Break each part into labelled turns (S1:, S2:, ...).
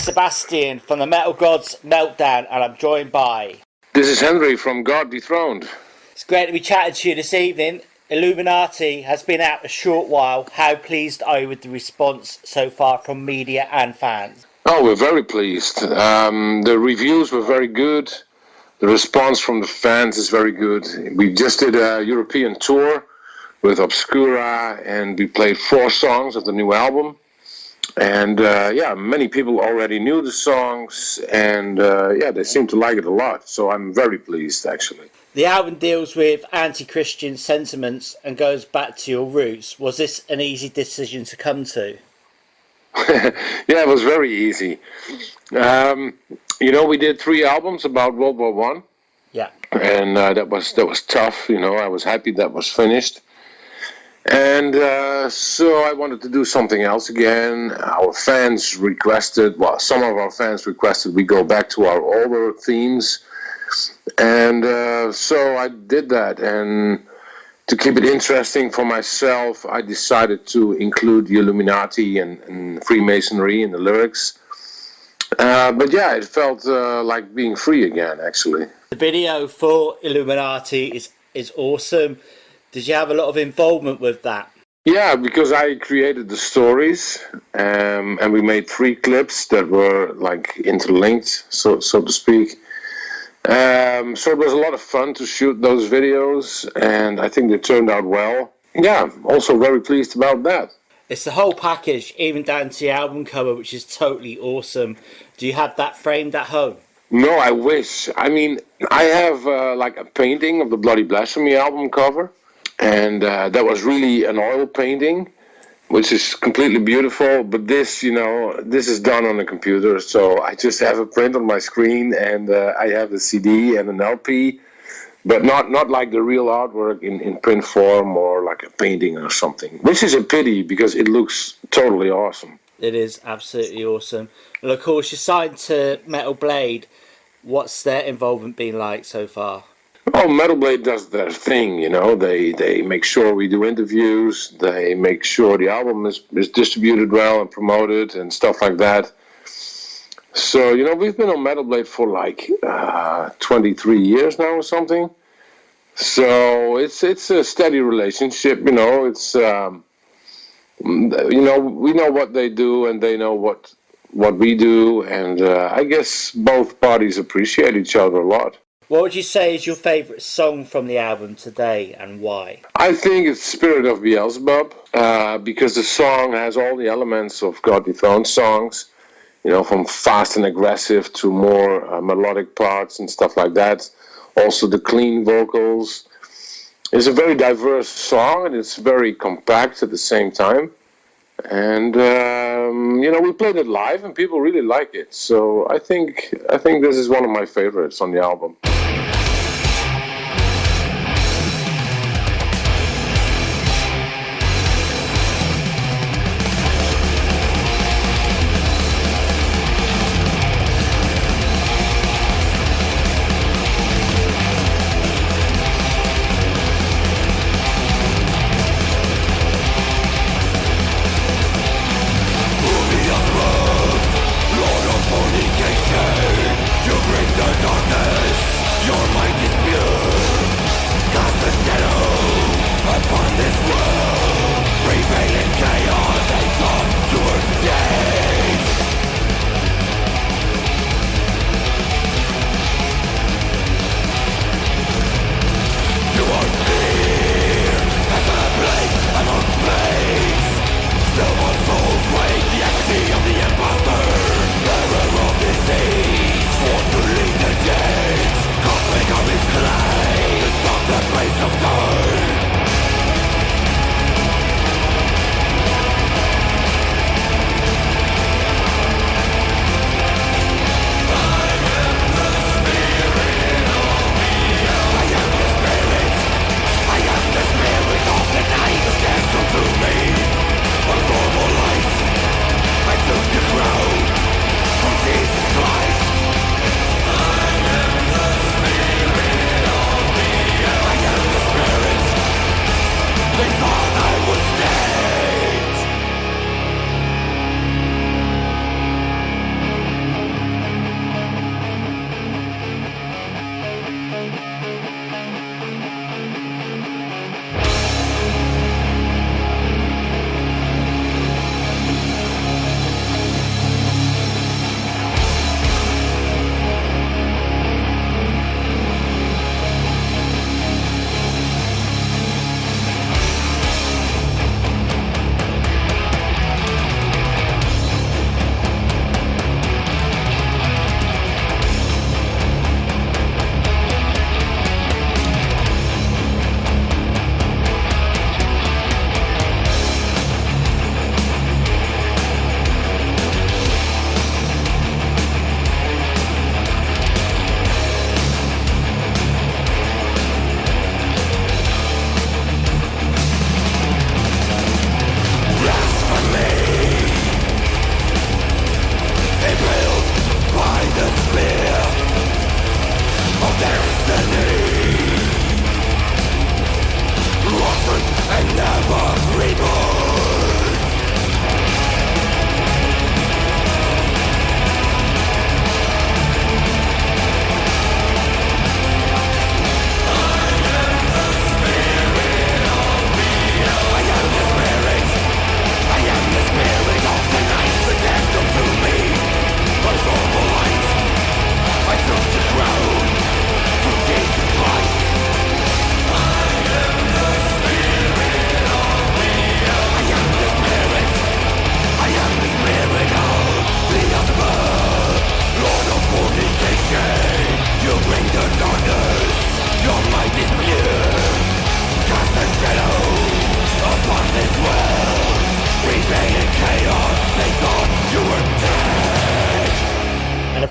S1: Sebastian from the Metal Gods Meltdown, and I'm joined by...
S2: This is Henri from God Dethroned.
S1: It's great to be chatting to you this evening. Illuminati has been out a short while. How pleased are you with the response so far from media and fans?
S2: Oh, we're very pleased. The reviews were very good. The response from the fans is very good. We just did a European tour with Obscura, and we played 4 songs of the new album. And many people already knew the songs, and they seem to like it a lot. So I'm very pleased, actually.
S1: The album deals with anti-Christian sentiments and goes back to your roots. Was this an easy decision to come to?
S2: Yeah, it was very easy. We did 3 albums about World War One.
S1: Yeah.
S2: And that was tough. I was happy that was finished. And so I wanted to do something else again. Some of our fans requested we go back to our older themes. And so I did that. And to keep it interesting for myself, I decided to include the Illuminati and Freemasonry in the lyrics. It felt like being free again, actually.
S1: The video for Illuminati is awesome. Did you have a lot of involvement with that?
S2: Yeah, because I created the stories, and we made 3 clips that were like interlinked, so to speak. So it was a lot of fun to shoot those videos, and I think they turned out well. Yeah, also very pleased about that.
S1: It's the whole package, even down to the album cover, which is totally awesome. Do you have that framed at home?
S2: No, I wish. I mean, I have a painting of the Bloody Blasphemy album cover. And that was really an oil painting, which is completely beautiful. But this is done on a computer. So I just have a print on my screen, and I have a CD and an LP, but not like the real artwork in print form or like a painting or something, which is a pity because it looks totally awesome. It
S1: is absolutely awesome. Well, of course, you're signed to Metal Blade. What's their involvement been like so far?
S2: Oh, Metal Blade does their thing, They make sure we do interviews. They make sure the album is distributed well and promoted and stuff like that. So, we've been on Metal Blade for like 23 years now or something. So it's a steady relationship, It's we know what they do and they know what we do, and I guess both parties appreciate each other a lot.
S1: What would you say is your favourite song from the album today, and why?
S2: I think it's Spirit of Beelzebub, because the song has all the elements of God Dethroned songs, from fast and aggressive to more melodic parts and stuff like that. Also the clean vocals. It's a very diverse song, and it's very compact at the same time. And we played it live, and people really like it. So I think this is one of my favorites on the album.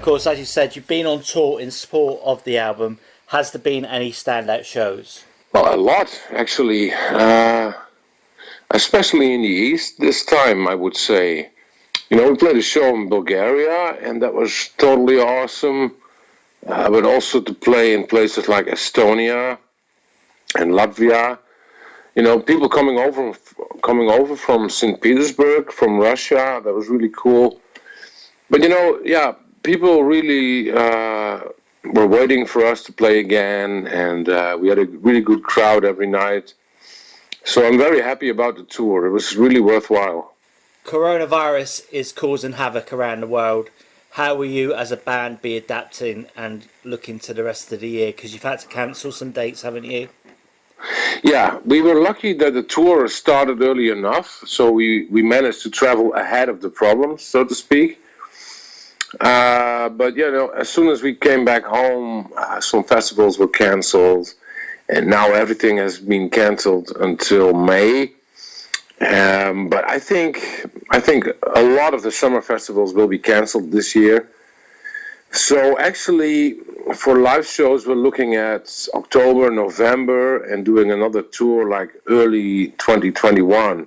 S1: of course, as you said, you've been on tour in support of the album. Has there been any standout shows?
S2: Well, a lot, actually. Especially in the East this time, I would say. You know, we played a show in Bulgaria, and that was totally awesome. But also to play in places like Estonia and Latvia. You know, people coming over from St. Petersburg, from Russia. That was really cool. But, you know, yeah, people really were waiting for us to play again, and we had a really good crowd every night. So I'm very happy about the tour. It was really worthwhile.
S1: Coronavirus is causing havoc around the world. How will you as a band be adapting and looking to the rest of the year? Because you've had to cancel some dates, haven't you?
S2: Yeah, we were lucky that the tour started early enough, so we managed to travel ahead of the problems, so to speak. But, you know, as soon as we came back home, some festivals were cancelled, and now everything has been cancelled until May. But I think a lot of the summer festivals will be cancelled this year. So actually, for live shows, we're looking at October, November, and doing another tour like early 2021.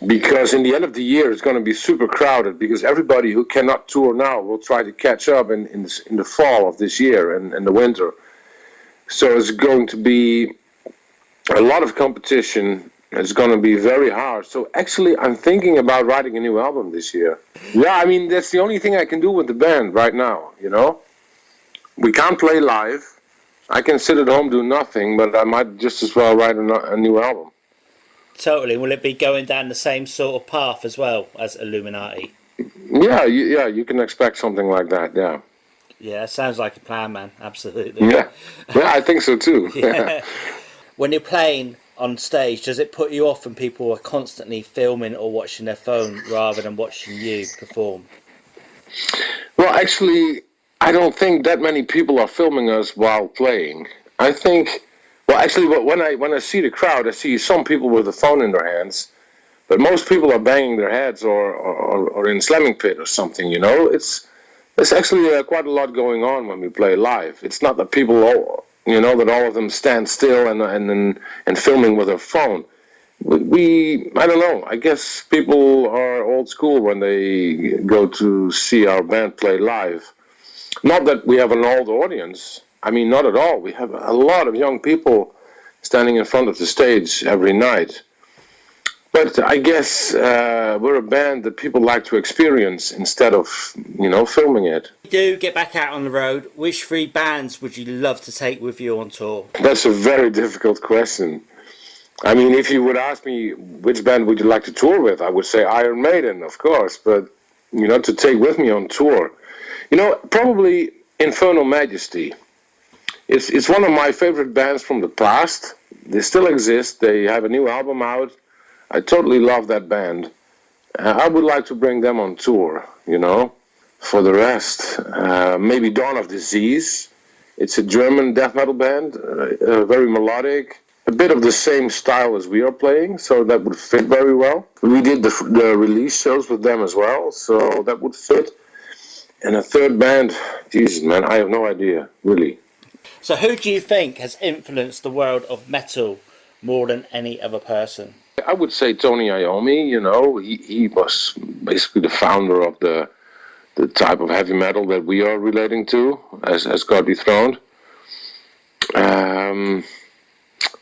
S2: Because in the end of the year, it's going to be super crowded, because everybody who cannot tour now will try to catch up in the fall of this year and the winter. So it's going to be a lot of competition. It's going to be very hard. So actually, I'm thinking about writing a new album this year. Yeah, I mean, that's the only thing I can do with the band right now, you know? We can't play live. I can sit at home, do nothing, but I might just as well write a new album.
S1: Totally. Will it be going down the same sort of path as well as Illuminati?
S2: Yeah, you can expect something like that, yeah.
S1: Yeah, sounds like a plan, man. Absolutely.
S2: Yeah, I think so too.
S1: Yeah. When you're playing on stage, does it put you off when people are constantly filming or watching their phone rather than watching you perform?
S2: Well, actually, I don't think that many people are filming us while playing. I think, well, actually, when I see the crowd, I see some people with a phone in their hands, but most people are banging their heads or in slamming pit or something. You know, there's actually quite a lot going on when we play live. It's not that people, you know, that all of them stand still and filming with their phone. I don't know. I guess people are old school when they go to see our band play live. Not that we have an old audience. I mean, not at all. We have a lot of young people standing in front of the stage every night. But I guess we're a band that people like to experience instead of, you know, filming it.
S1: Do get back out on the road. Which three bands would you love to take with you on tour?
S2: That's a very difficult question. I mean, if you would ask me which band would you like to tour with, I would say Iron Maiden, of course. But, you know, to take with me on tour, you know, probably Infernal Majesty. It's one of my favorite bands from the past. They still exist. They have a new album out. I totally love that band. I would like to bring them on tour, you know. For the rest, maybe Dawn of Disease. It's a German death metal band, very melodic, a bit of the same style as we are playing, so that would fit very well. We did the release shows with them as well, so that would fit. And a third band, Jesus, man, I have no idea, really.
S1: So who do you think has influenced the world of metal more than any other person?
S2: I would say Tony Iommi. You know, he was basically the founder of the type of heavy metal that we are relating to as God Dethroned.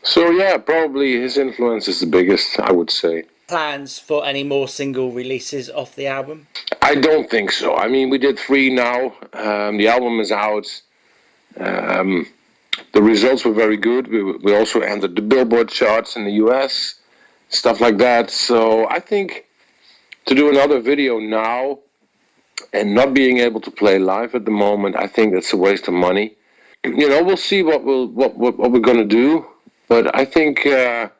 S2: So yeah, probably his influence is the biggest, I would say.
S1: Plans for any more single releases off the album?
S2: I don't think so. I mean, we did 3 now. The album is out. The results were very good. We also entered the Billboard charts in the US, stuff like that. So I think to do another video now and not being able to play live at the moment, I think that's a waste of money. You know, we'll see what we're going to do, but I think we're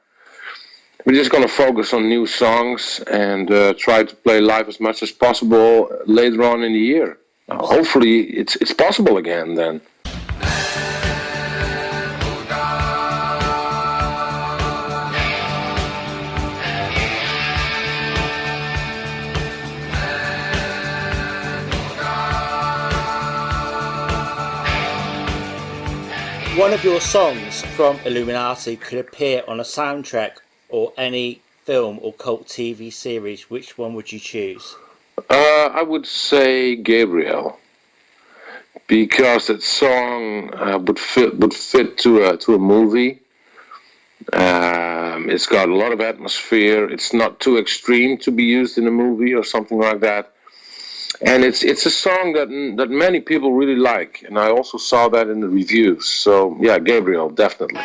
S2: just going to focus on new songs and try to play live as much as possible later on in the year. Hopefully it's possible again then.
S1: One of your songs from Illuminati could appear on a soundtrack or any film or cult TV series. Which one would you choose?
S2: I would say Gabriel, because that song would fit to a movie. It's got a lot of atmosphere. It's not too extreme to be used in a movie or something like that. And it's a song that many people really like, and I also saw that in the reviews. So yeah, Gabriel, definitely.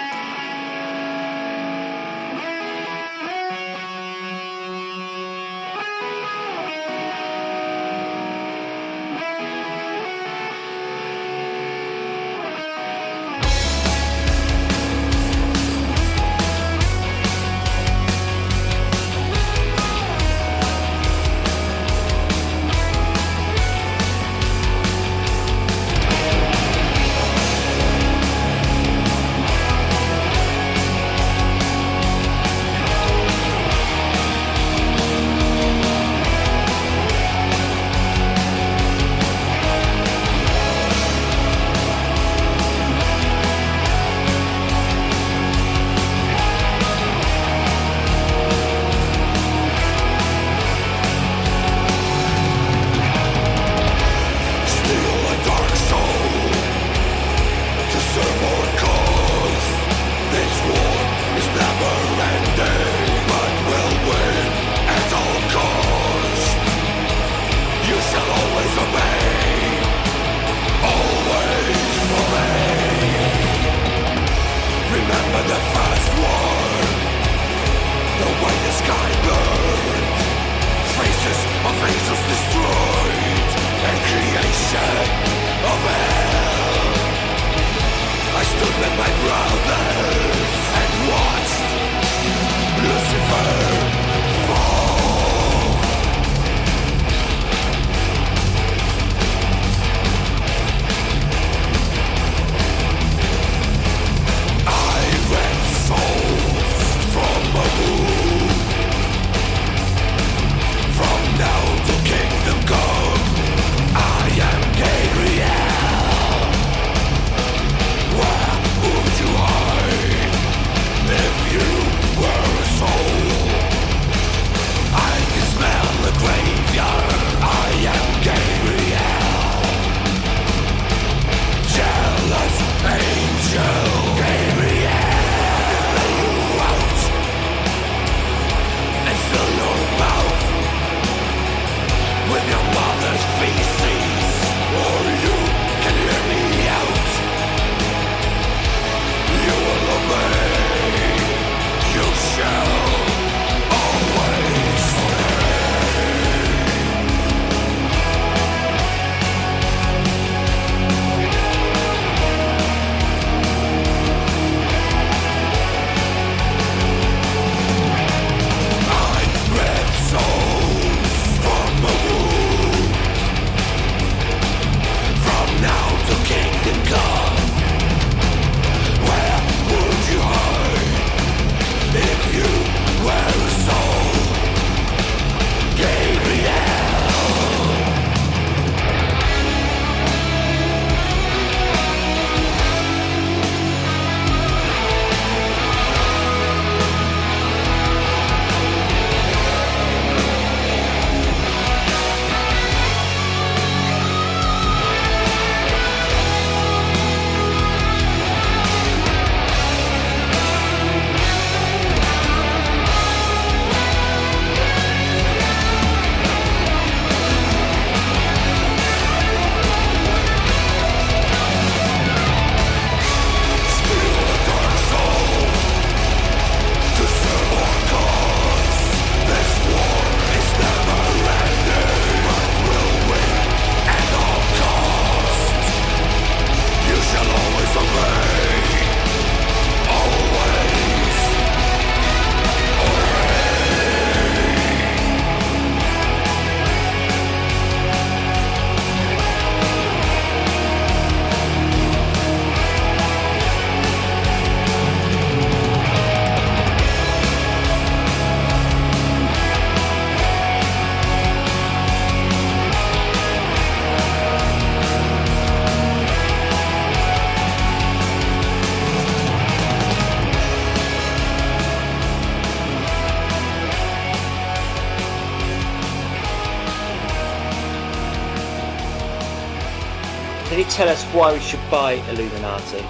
S1: Can you tell us why we should buy Illuminati?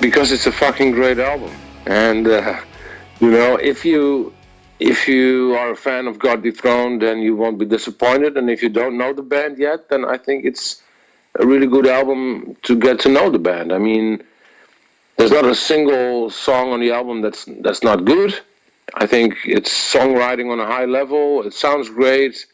S2: Because it's a fucking great album. And, you know, if you are a fan of God Dethroned, then you won't be disappointed. And if you don't know the band yet, then I think it's a really good album to get to know the band. I mean, there's not a single song on the album that's not good. I think it's songwriting on a high level. It sounds great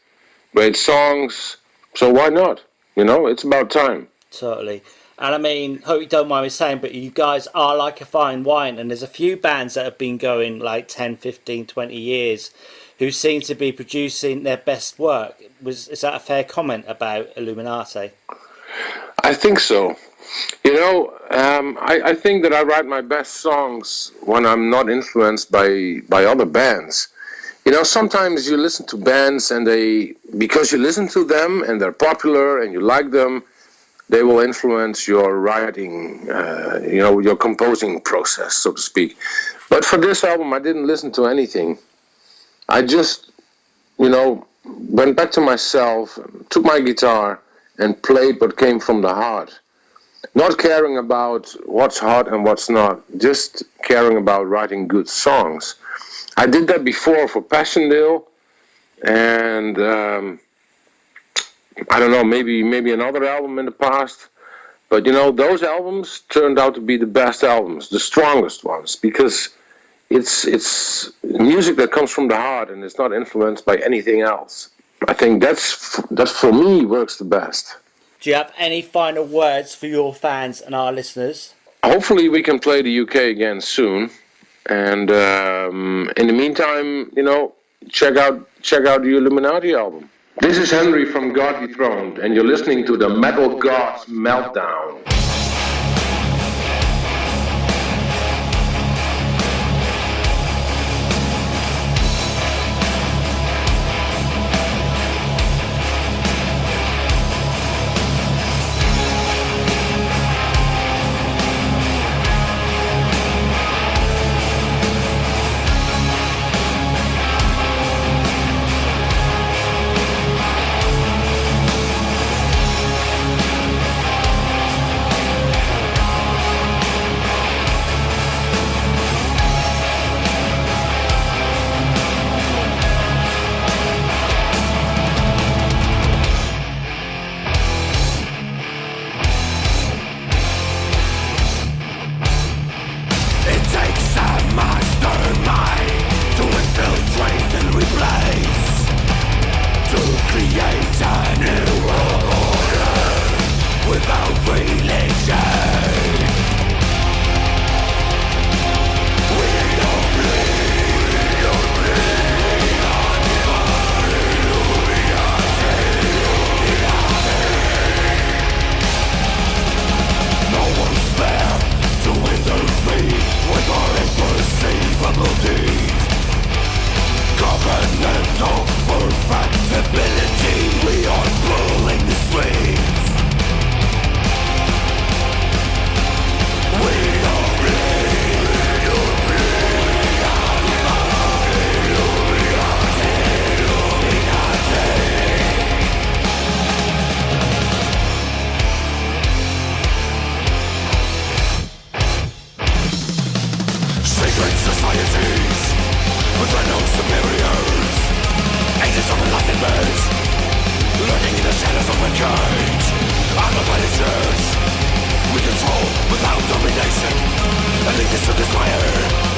S2: songs. So why not? You know, it's about time.
S1: Totally. And I mean, hope you don't mind me saying, but you guys are like a fine wine, and there's a few bands that have been going like 10, 15, 20 years who seem to be producing their best work. Is that a fair comment about Illuminati?
S2: I think so. You know, I think that I write my best songs when I'm not influenced by other bands. You know, sometimes you listen to bands and because you listen to them and they're popular and you like them, they will influence your writing, you know, your composing process, so to speak. But for this album, I didn't listen to anything. I just, you know, went back to myself, took my guitar, and played what came from the heart. Not caring about what's hot and what's not, just caring about writing good songs. I did that before for Passchendaele, and I don't know, maybe another album in the past, but you know, those albums turned out to be the best albums, the strongest ones, because it's music that comes from the heart and it's not influenced by anything else. I think that's for me works the best.
S1: Do you have any final words for your fans and our listeners?
S2: Hopefully we can play the UK again soon, and in the meantime, you know, check out the Illuminati album. This is Henri from God Dethroned, and you're listening to the Metal Gods Meltdown.
S3: We control without domination, and lead us to desire.